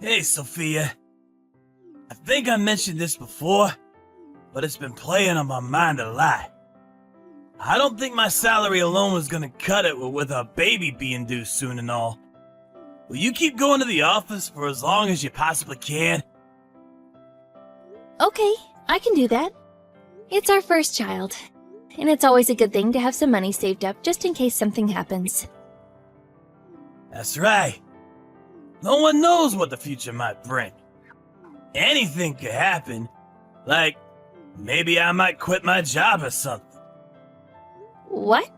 Hey, Sophia. I think I mentioned this before, but it's been playing on my mind a lot. I don't think my salary alone is gonna cut it with our baby being due soon and all. Will you keep going to the office for as long as you possibly can? Okay, I can do that. It's our first child, and it's always a good thing to have some money saved up just in case something happens. That's right. No one knows what the future might bring. Anything could happen. Like, maybe I might quit my job or something. What?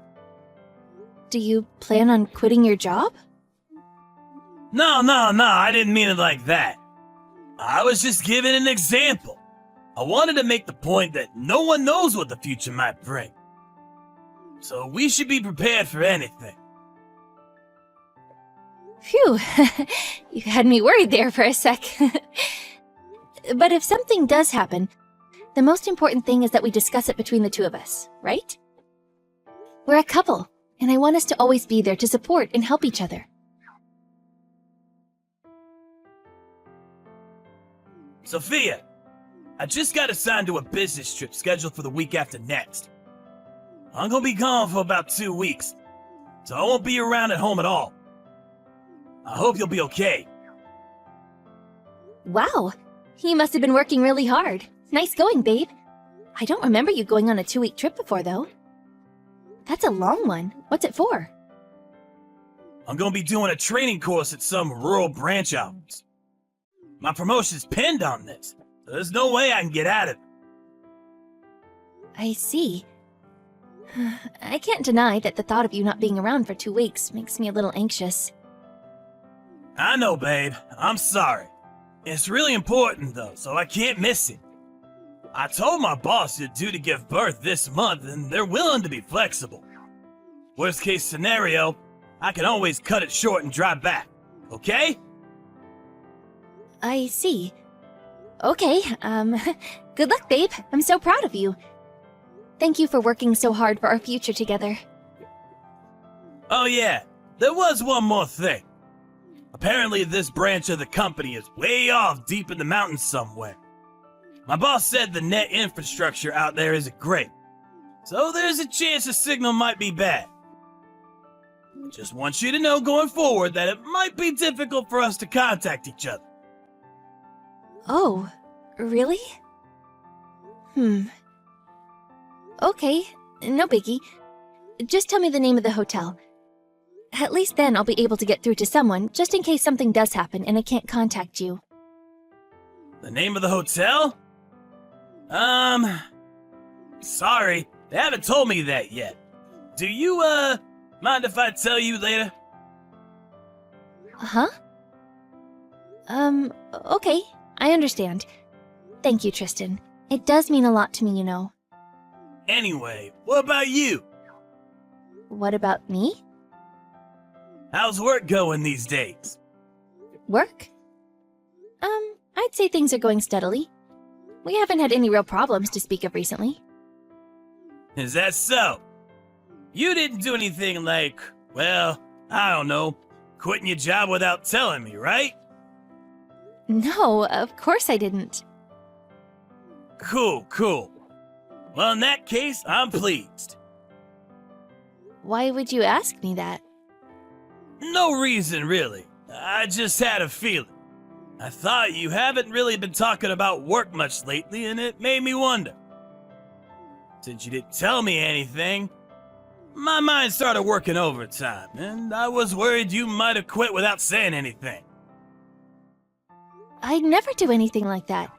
Do you plan on quitting your job? No, I didn't mean it like that. I was just giving an example. I wanted to make the point that no one knows what the future might bring. So we should be prepared for anything. Phew, you had me worried there for a sec. But if something does happen, the most important thing is that we discuss it between the two of us, right? We're a couple, and I want us to always be there to support and help each other. Sophia, I just got assigned to a business trip scheduled for the week after next. I'm gonna be gone for about 2 weeks, so I won't be around at home at all. I hope you'll be okay. Wow, you must have been working really hard. Nice going, babe. I don't remember you going on a 2-week trip before, though. That's a long one. What's it for? I'm gonna be doing a training course at some rural branch office. My promotion's pinned on this, so there's no way I can get out of it. I see. I can't deny that the thought of you not being around for 2 weeks makes me a little anxious. I know, babe. I'm sorry. It's really important, though, so I can't miss it. I told my boss you're due to give birth this month, and they're willing to be flexible. Worst case scenario, I can always cut it short and drive back, okay? I see. Okay, good luck, babe. I'm so proud of you. Thank you for working so hard for our future together. Oh yeah, there was one more thing. Apparently this branch of the company is way off deep in the mountains somewhere. My boss said the net infrastructure out there isn't great, so there's a chance the signal might be bad. Just want you to know going forward that it might be difficult for us to contact each other. Oh, really? Okay, no biggie. Just tell me the name of the hotel. At least then I'll be able to get through to someone, just in case something does happen and I can't contact you. The name of the hotel? Sorry, they haven't told me that yet. Do you, mind if I tell you later? Huh? Okay, I understand. Thank you, Tristan. It does mean a lot to me, you know. Anyway, what about you? What about me? How's work going these days? Work? I'd say things are going steadily. We haven't had any real problems to speak of recently. Is that so? You didn't do anything like, well, I don't know, quitting your job without telling me, right? No, of course I didn't. Cool. Well, in that case, I'm pleased. Why would you ask me that? No reason, really. I just had a feeling. I thought you haven't really been talking about work much lately, and it made me wonder. Since you didn't tell me anything, my mind started working overtime, and I was worried you might have quit without saying anything. I'd never do anything like that.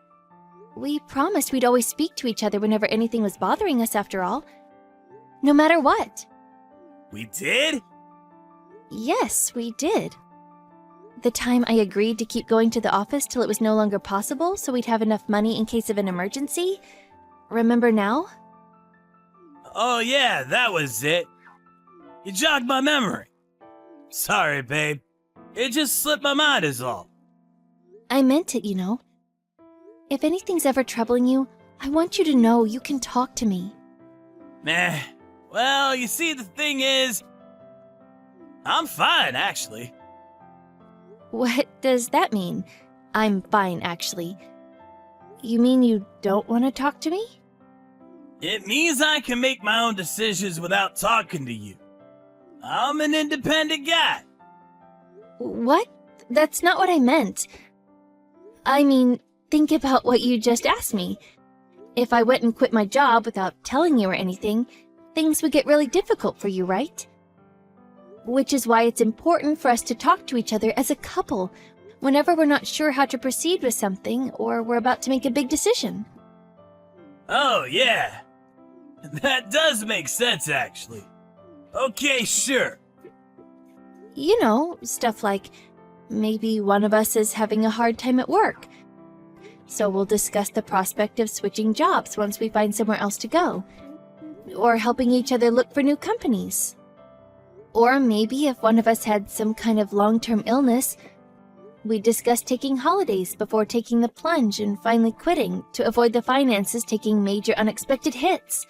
We promised we'd always speak to each other whenever anything was bothering us, after all. No matter what. We did? Yes, we did. The time I agreed to keep going to the office till it was no longer possible so we'd have enough money in case of an emergency. Remember now? Oh yeah, that was it. You jogged my memory. Sorry, babe. It just slipped my mind is all. I meant it, you know. If anything's ever troubling you, I want you to know you can talk to me. Meh. Well, you see, the thing is, I'm fine, actually. What does that mean? I'm fine, actually. You mean you don't want to talk to me? It means I can make my own decisions without talking to you. I'm an independent guy. What? That's not what I meant. I mean, think about what you just asked me. If I went and quit my job without telling you or anything, things would get really difficult for you, right? Which is why it's important for us to talk to each other as a couple whenever we're not sure how to proceed with something or we're about to make a big decision. Oh, yeah. That does make sense, actually. Okay, sure. You know, stuff like maybe one of us is having a hard time at work. So we'll discuss the prospect of switching jobs once we find somewhere else to go. Or helping each other look for new companies. Or maybe if one of us had some kind of long-term illness, we discuss taking holidays before taking the plunge and finally quitting to avoid the finances taking major unexpected hits.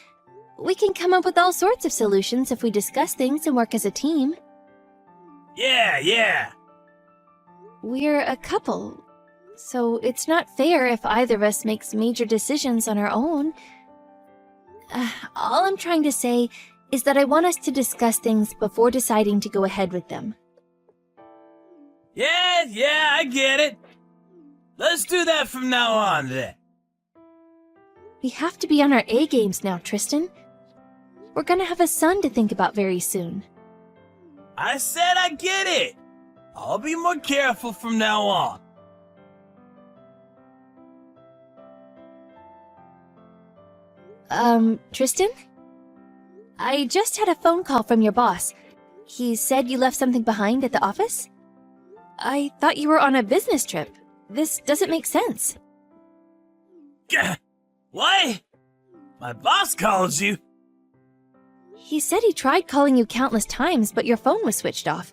We can come up with all sorts of solutions if we discuss things and work as a team. Yeah. We're a couple, so it's not fair if either of us makes major decisions on our own. All I'm trying to say is that I want us to discuss things before deciding to go ahead with them. Yeah, I get it. Let's do that from now on, then. We have to be on our A games now, Tristan. We're gonna have a son to think about very soon. I said I get it. I'll be more careful from now on. Tristan? I just had a phone call from your boss. He said you left something behind at the office? I thought you were on a business trip. This doesn't make sense. What? My boss called you? He said he tried calling you countless times, but your phone was switched off.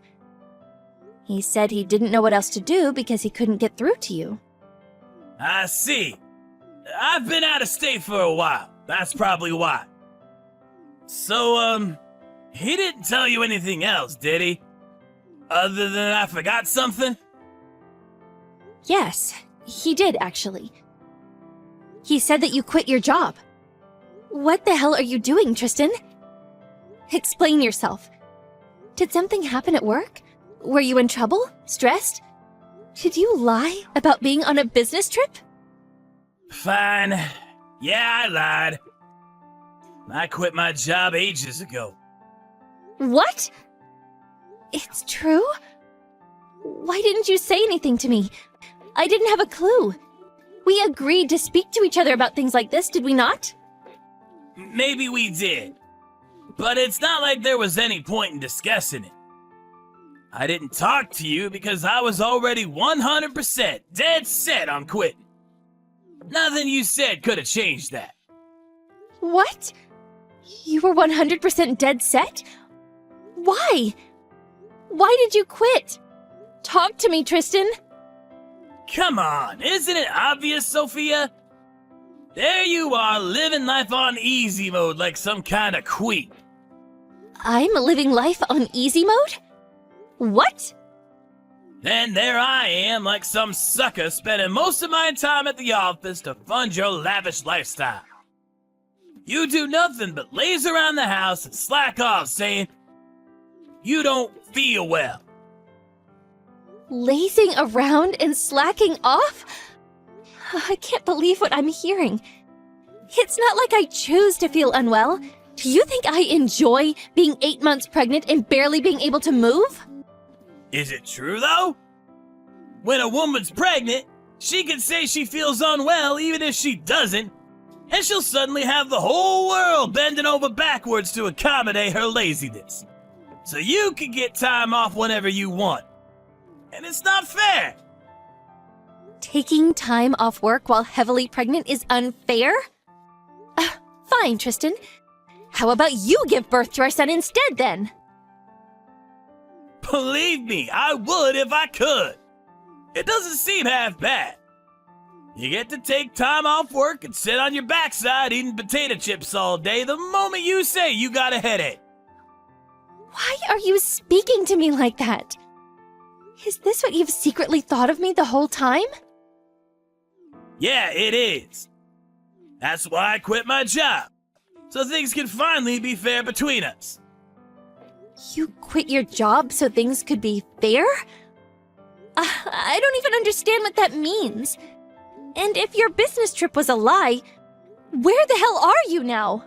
He said he didn't know what else to do because he couldn't get through to you. I see. I've been out of state for a while. That's probably why. So, he didn't tell you anything else, did he? Other than I forgot something? Yes, he did, actually. He said that you quit your job. What the hell are you doing, Tristan? Explain yourself. Did something happen at work? Were you in trouble? Stressed? Did you lie about being on a business trip? Fine. Yeah, I lied. I quit my job ages ago. What? It's true? Why didn't you say anything to me? I didn't have a clue. We agreed to speak to each other about things like this, did we not? Maybe we did. But it's not like there was any point in discussing it. I didn't talk to you because I was already 100% dead set on quitting. Nothing you said could have changed that. What? You were 100% dead set? Why? Why did you quit? Talk to me, Tristan. Come on, isn't it obvious, Sophia? There you are, living life on easy mode like some kind of queen. I'm living life on easy mode? What? Then there I am, like some sucker, spending most of my time at the office to fund your lavish lifestyle. You do nothing but laze around the house and slack off, saying you don't feel well. Lazing around and slacking off? I can't believe what I'm hearing. It's not like I choose to feel unwell. Do you think I enjoy being 8 months pregnant and barely being able to move? Is it true, though? When a woman's pregnant, she can say she feels unwell even if she doesn't, and she'll suddenly have the whole world bending over backwards to accommodate her laziness. So you can get time off whenever you want. And it's not fair. Taking time off work while heavily pregnant is unfair? Fine, Tristan. How about you give birth to our son instead, then? Believe me, I would if I could. It doesn't seem half bad. You get to take time off work and sit on your backside eating potato chips all day the moment you say you got a headache. Why are you speaking to me like that? Is this what you've secretly thought of me the whole time? Yeah, it is. That's why I quit my job, so things can finally be fair between us. You quit your job so things could be fair? I don't even understand what that means. And if your business trip was a lie, where the hell are you now?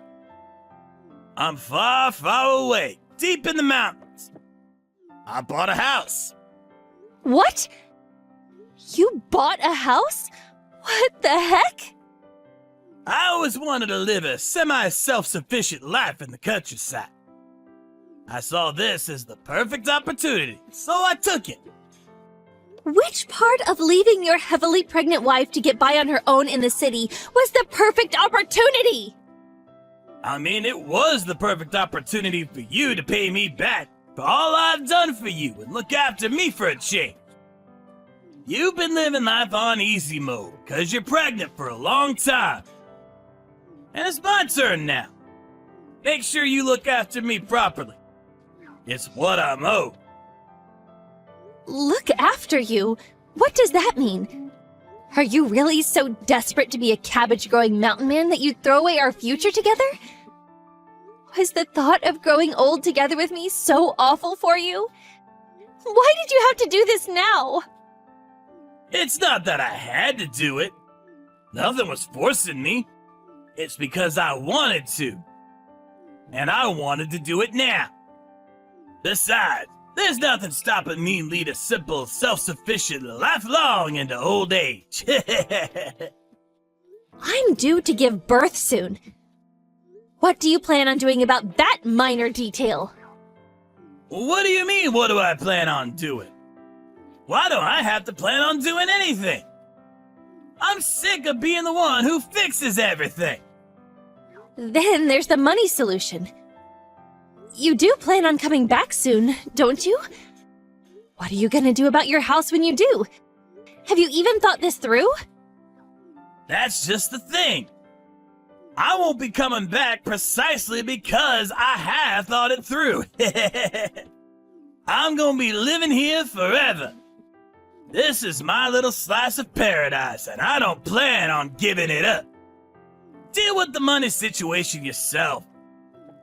I'm far, far away, deep in the mountains. I bought a house. What? You bought a house? What the heck? I always wanted to live a semi-self-sufficient life in the countryside. I saw this as the perfect opportunity, so I took it. Which part of leaving your heavily pregnant wife to get by on her own in the city was the perfect opportunity? I mean, it was the perfect opportunity for you to pay me back for all I've done for you and look after me for a change. You've been living life on easy mode because you're pregnant for a long time. And it's my turn now. Make sure you look after me properly. It's what I'm owed. Look after you? What does that mean? Are you really so desperate to be a cabbage-growing mountain man that you'd throw away our future together? Was the thought of growing old together with me so awful for you? Why did you have to do this now? It's not that I had to do it. Nothing was forcing me. It's because I wanted to. And I wanted to do it now. Besides, there's nothing stopping me lead a simple, self-sufficient life long into old age. I'm due to give birth soon. What do you plan on doing about that minor detail? What do you mean, what do I plan on doing? Why don't I have to plan on doing anything? I'm sick of being the one who fixes everything. Then there's the money solution. You do plan on coming back soon, don't you? What are you gonna do about your house when you do? Have you even thought this through? That's just the thing. I won't be coming back precisely because I have thought it through. I'm gonna be living here forever. This is my little slice of paradise, and I don't plan on giving it up. Deal with the money situation yourself.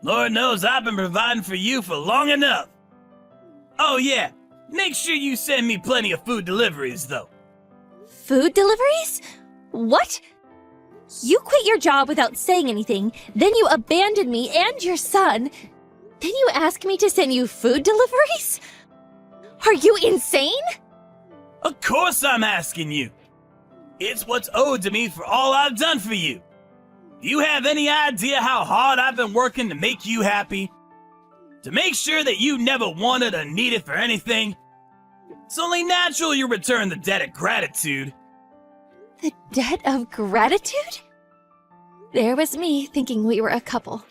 Lord knows I've been providing for you for long enough. Oh yeah, make sure you send me plenty of food deliveries, though. Food deliveries? What? You quit your job without saying anything, then you abandoned me and your son. Then you ask me to send you food deliveries? Are you insane? Of course I'm asking you. It's what's owed to me for all I've done for you. Do you have any idea how hard I've been working to make you happy? To make sure that you never wanted or needed for anything? It's only natural you return the debt of gratitude. The debt of gratitude? There was me thinking we were a couple,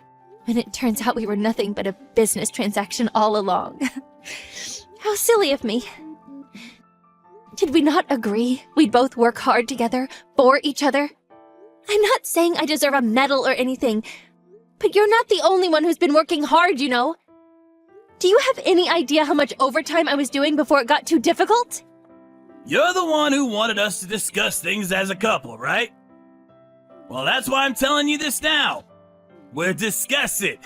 and it turns out we were nothing but a business transaction all along. How silly of me. Did we not agree we'd both work hard together for each other? I'm not saying I deserve a medal or anything, but you're not the only one who's been working hard, you know. Do you have any idea how much overtime I was doing before it got too difficult? You're the one who wanted us to discuss things as a couple, right? Well, that's why I'm telling you this now. We'll discuss it.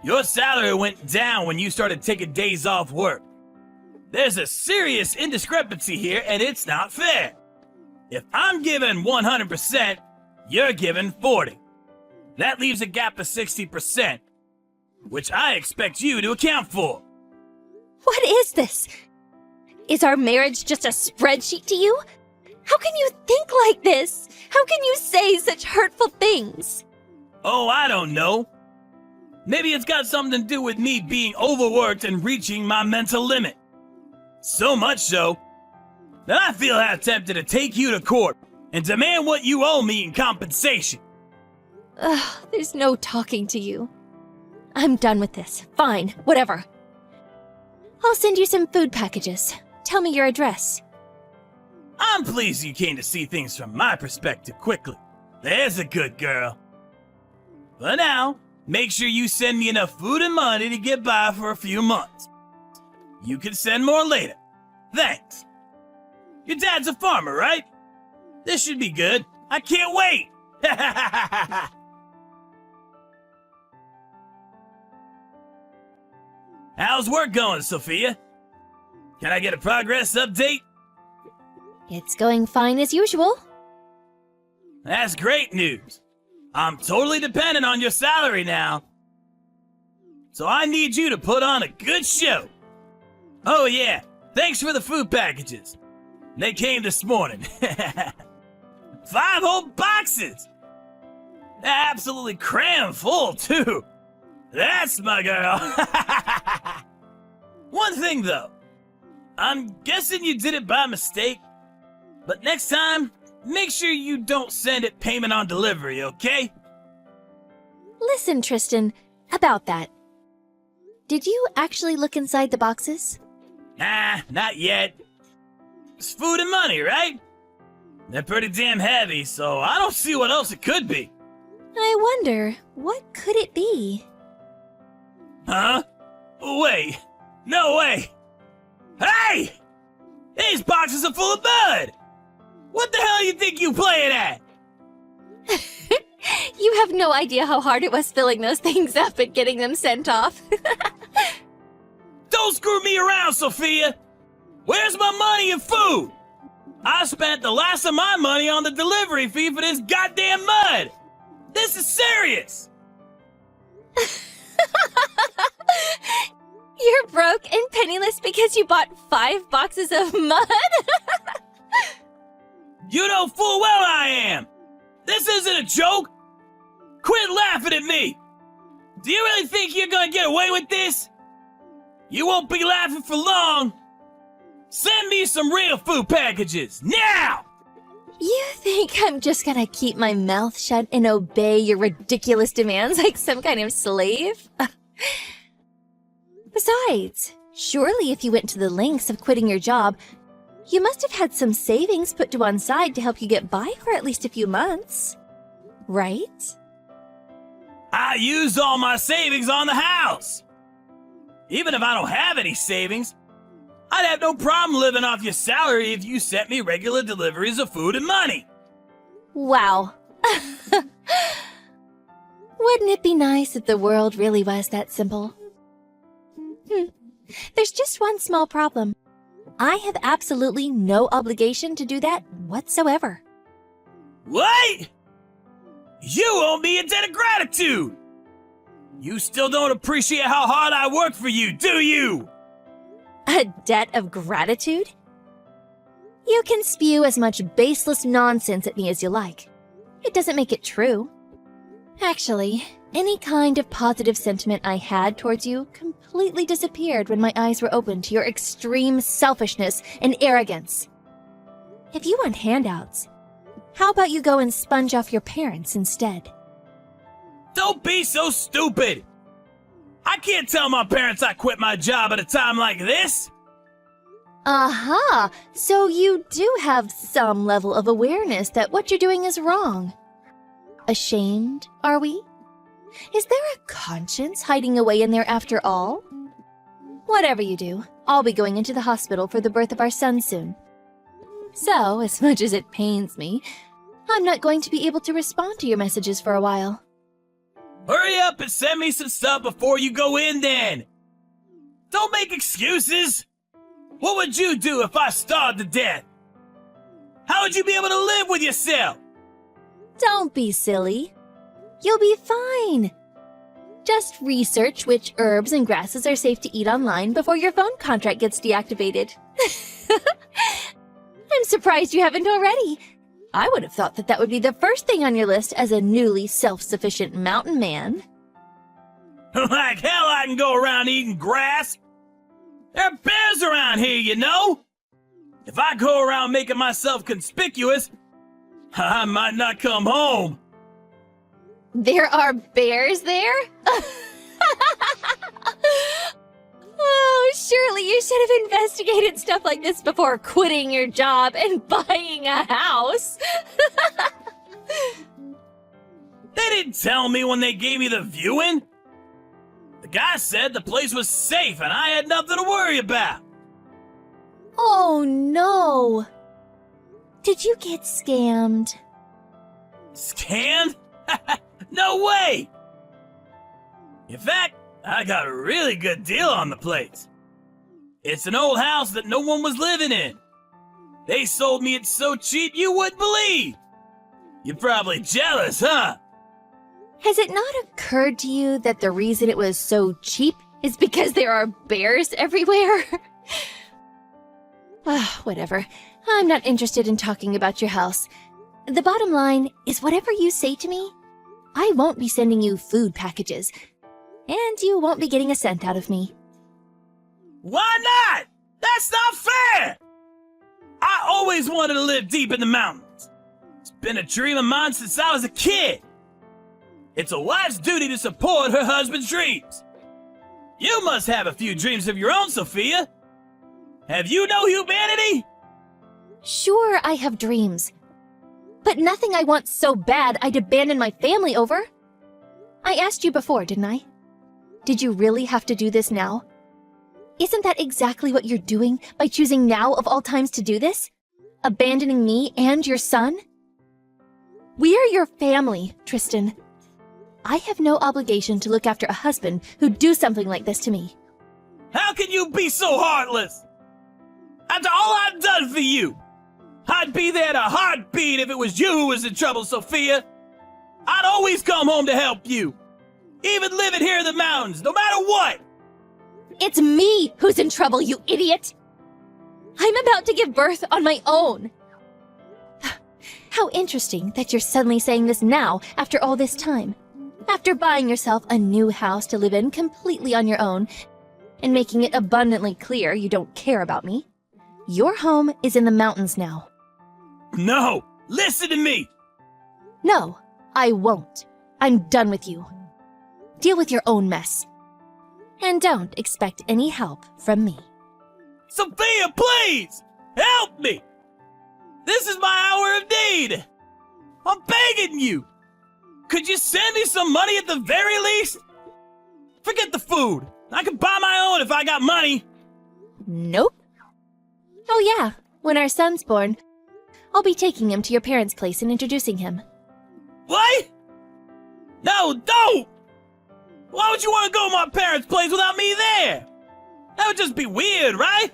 Your salary went down when you started taking days off work. There's a serious indiscrepancy here, and it's not fair. If I'm giving 100%, you're giving 40%. That leaves a gap of 60%, which I expect you to account for. What is this? Is our marriage just a spreadsheet to you? How can you think like this? How can you say such hurtful things? Oh, I don't know. Maybe it's got something to do with me being overworked and reaching my mental limit. So much so that I feel half tempted to take you to court and demand what you owe me in compensation. Ugh, there's no talking to you. I'm done with this. Fine, whatever. I'll send you some food packages. Tell me your address. I'm pleased you came to see things from my perspective quickly. There's a good girl. But now, make sure you send me enough food and money to get by for a few months. You can send more later. Thanks. Your dad's a farmer, right? This should be good. I can't wait! How's work going, Sophia? Can I get a progress update? It's going fine as usual. That's great news. I'm totally dependent on your salary now. So I need you to put on a good show. Oh yeah, thanks for the food packages. They came this morning. 5 whole boxes! They're absolutely crammed full, too. That's my girl. One thing, though. I'm guessing you did it by mistake. But next time, make sure you don't send it payment on delivery, okay? Listen, Tristan, about that. Did you actually look inside the boxes? Nah, not yet. It's food and money, right? They're pretty damn heavy, so I don't see what else it could be. I wonder, what could it be? Huh? Wait. No way. Hey! These boxes are full of mud! What the hell you think you playing at? You have no idea how hard it was filling those things up and getting them sent off. Don't screw me around, Sophia! Where's my money and food? I spent the last of my money on the delivery fee for this goddamn mud! This is serious! You're broke and penniless because you bought 5 boxes of mud? You know full well I am! This isn't a joke! Quit laughing at me! Do you really think you're gonna get away with this? You won't be laughing for long! Send me some real food packages, now! You think I'm just gonna keep my mouth shut and obey your ridiculous demands like some kind of slave? Besides, surely if you went to the lengths of quitting your job, you must have had some savings put to one side to help you get by for at least a few months. Right? I used all my savings on the house! Even if I don't have any savings, I'd have no problem living off your salary if you sent me regular deliveries of food and money. Wow. Wouldn't it be nice if the world really was that simple? There's just one small problem. I have absolutely no obligation to do that whatsoever. What? You owe me a debt of gratitude! You still don't appreciate how hard I work for you, do you? A debt of gratitude? You can spew as much baseless nonsense at me as you like. It doesn't make it true. Actually, any kind of positive sentiment I had towards you completely disappeared when my eyes were opened to your extreme selfishness and arrogance. If you want handouts, how about you go and sponge off your parents instead? Don't be so stupid! I can't tell my parents I quit my job at a time like this! Aha! So you do have some level of awareness that what you're doing is wrong. Ashamed, are we? Is there a conscience hiding away in there after all? Whatever you do, I'll be going into the hospital for the birth of our son soon. So, as much as it pains me, I'm not going to be able to respond to your messages for a while. Hurry up and send me some stuff before you go in then! Don't make excuses! What would you do if I starved to death? How would you be able to live with yourself? Don't be silly. You'll be fine. Just research which herbs and grasses are safe to eat online before your phone contract gets deactivated. I'm surprised you haven't already. I would have thought that that would be the first thing on your list as a newly self-sufficient mountain man. Like hell I can go around eating grass. There are bears around here, you know? If I go around making myself conspicuous, I might not come home. There are bears there? Oh, surely you should have investigated stuff like this before quitting your job and buying a house. They didn't tell me when they gave me the viewing. The guy said the place was safe and I had nothing to worry about. Oh, no. Did you get scammed? Scammed? No way! In fact, I got a really good deal on the place. It's an old house that no one was living in. They sold me it so cheap you wouldn't believe. You're probably jealous, huh? Has it not occurred to you that the reason it was so cheap is because there are bears everywhere? Whatever. I'm not interested in talking about your house. The bottom line is whatever you say to me, I won't be sending you food packages, and you won't be getting a cent out of me. Why not? That's not fair! I always wanted to live deep in the mountains. It's been a dream of mine since I was a kid. It's a wife's duty to support her husband's dreams. You must have a few dreams of your own, Sophia. Have you no humanity? Sure, I have dreams. But nothing I want so bad I'd abandon my family over. I asked you before, didn't I? Did you really have to do this now? Isn't that exactly what you're doing by choosing now of all times to do this? Abandoning me and your son? We're your family, Tristan. I have no obligation to look after a husband who'd do something like this to me. How can you be so heartless? After all I've done for you, I'd be there in a heartbeat if it was you who was in trouble, Sophia. I'd always come home to help you. Even living here in the mountains, no matter what. It's me who's in trouble, you idiot! I'm about to give birth on my own. How interesting that you're suddenly saying this now after all this time. After buying yourself a new house to live in completely on your own and making it abundantly clear you don't care about me. Your home is in the mountains now. No, listen to me. No, I won't. I'm done with you. Deal with your own mess. And don't expect any help from me. Sophia, please! Help me! This is my hour of need! I'm begging you! Could you send me some money at the very least? Forget the food. I can buy my own if I got money. Nope. Oh yeah, when our son's born, I'll be taking him to your parents' place and introducing him. What? No, don't! Why would you want to go to my parents' place without me there? That would just be weird, right?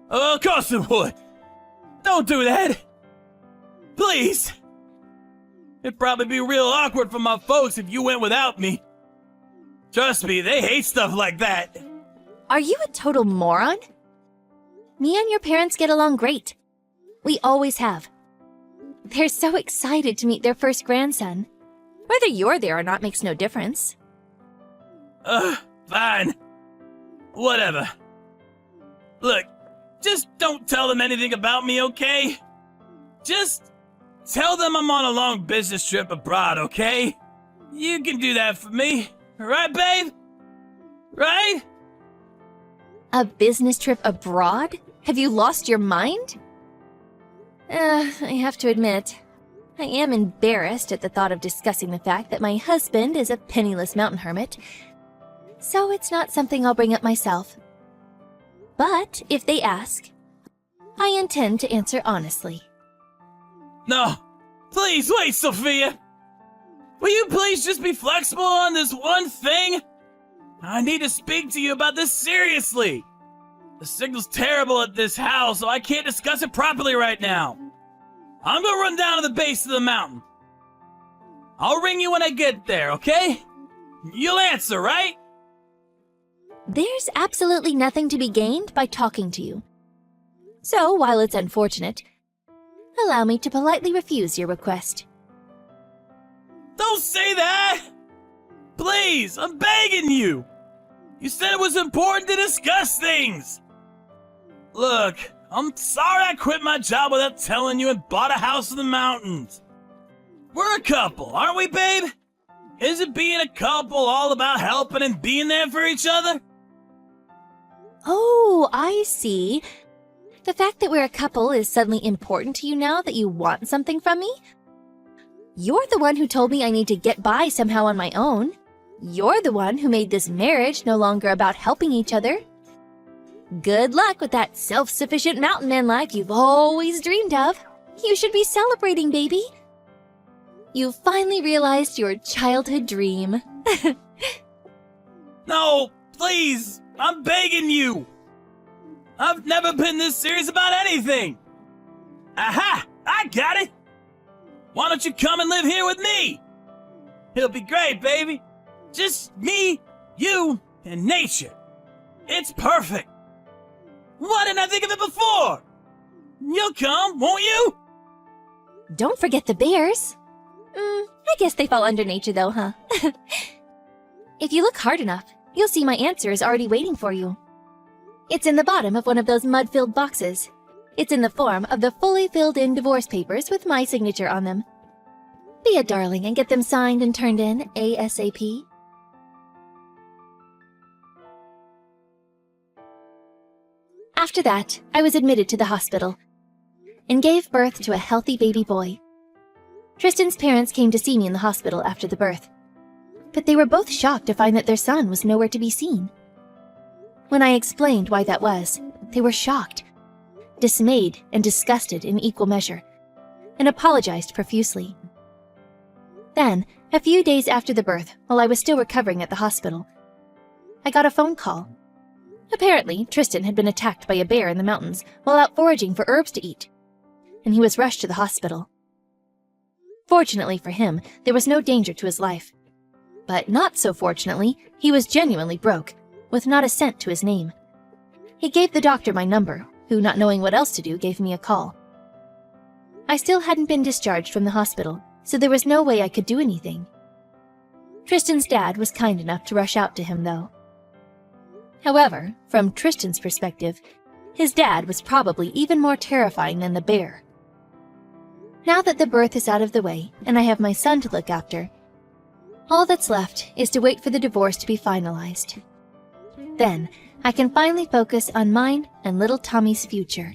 Of course it would. Don't do that. Please. It'd probably be real awkward for my folks if you went without me. Trust me, they hate stuff like that. Are you a total moron? Me and your parents get along great. We always have. They're so excited to meet their first grandson. Whether you're there or not makes no difference. Fine. Whatever. Look, just don't tell them anything about me, okay? Just tell them I'm on a long business trip abroad, okay? You can do that for me. Right, babe? Right? A business trip abroad? Have you lost your mind? I have to admit, I am embarrassed at the thought of discussing the fact that my husband is a penniless mountain hermit, so it's not something I'll bring up myself. But if they ask, I intend to answer honestly. No. Please wait, Sophia. Will you please just be flexible on this one thing? I need to speak to you about this seriously. The signal's terrible at this house, so I can't discuss it properly right now. I'm gonna run down to the base of the mountain. I'll ring you when I get there, okay? You'll answer, right? There's absolutely nothing to be gained by talking to you. So, while it's unfortunate, allow me to politely refuse your request. Don't say that! Please, I'm begging you! You said it was important to discuss things! Look, I'm sorry I quit my job without telling you and bought a house in the mountains. We're a couple, aren't we, babe? Isn't being a couple all about helping and being there for each other? Oh, I see. The fact that we're a couple is suddenly important to you now that you want something from me? You're the one who told me I need to get by somehow on my own. You're the one who made this marriage no longer about helping each other. Good luck with that self-sufficient mountain man life you've always dreamed of. You should be celebrating, baby. You finally realized your childhood dream. No, please, I'm begging you. I've never been this serious about anything. Aha, I got it. Why don't you come and live here with me? It'll be great, baby. Just me, you, and nature. It's perfect. Why didn't I think of it before? You'll come, won't you? Don't forget the bears. I guess they fall under nature though, huh? If you look hard enough, you'll see my answer is already waiting for you. It's in the bottom of one of those mud-filled boxes. It's in the form of the fully filled-in divorce papers with my signature on them. Be a darling and get them signed and turned in ASAP. After that, I was admitted to the hospital and gave birth to a healthy baby boy. Tristan's parents came to see me in the hospital after the birth, but they were both shocked to find that their son was nowhere to be seen. When I explained why that was, they were shocked, dismayed, and disgusted in equal measure, and apologized profusely. Then, a few days after the birth, while I was still recovering at the hospital, I got a phone call. Apparently, Tristan had been attacked by a bear in the mountains while out foraging for herbs to eat, and he was rushed to the hospital. Fortunately for him, there was no danger to his life. But not so fortunately, he was genuinely broke, with not a cent to his name. He gave the doctor my number, who, not knowing what else to do, gave me a call. I still hadn't been discharged from the hospital, so there was no way I could do anything. Tristan's dad was kind enough to rush out to him, though. However, from Tristan's perspective, his dad was probably even more terrifying than the bear. Now that the birth is out of the way, and I have my son to look after, all that's left is to wait for the divorce to be finalized. Then, I can finally focus on mine and little Tommy's future.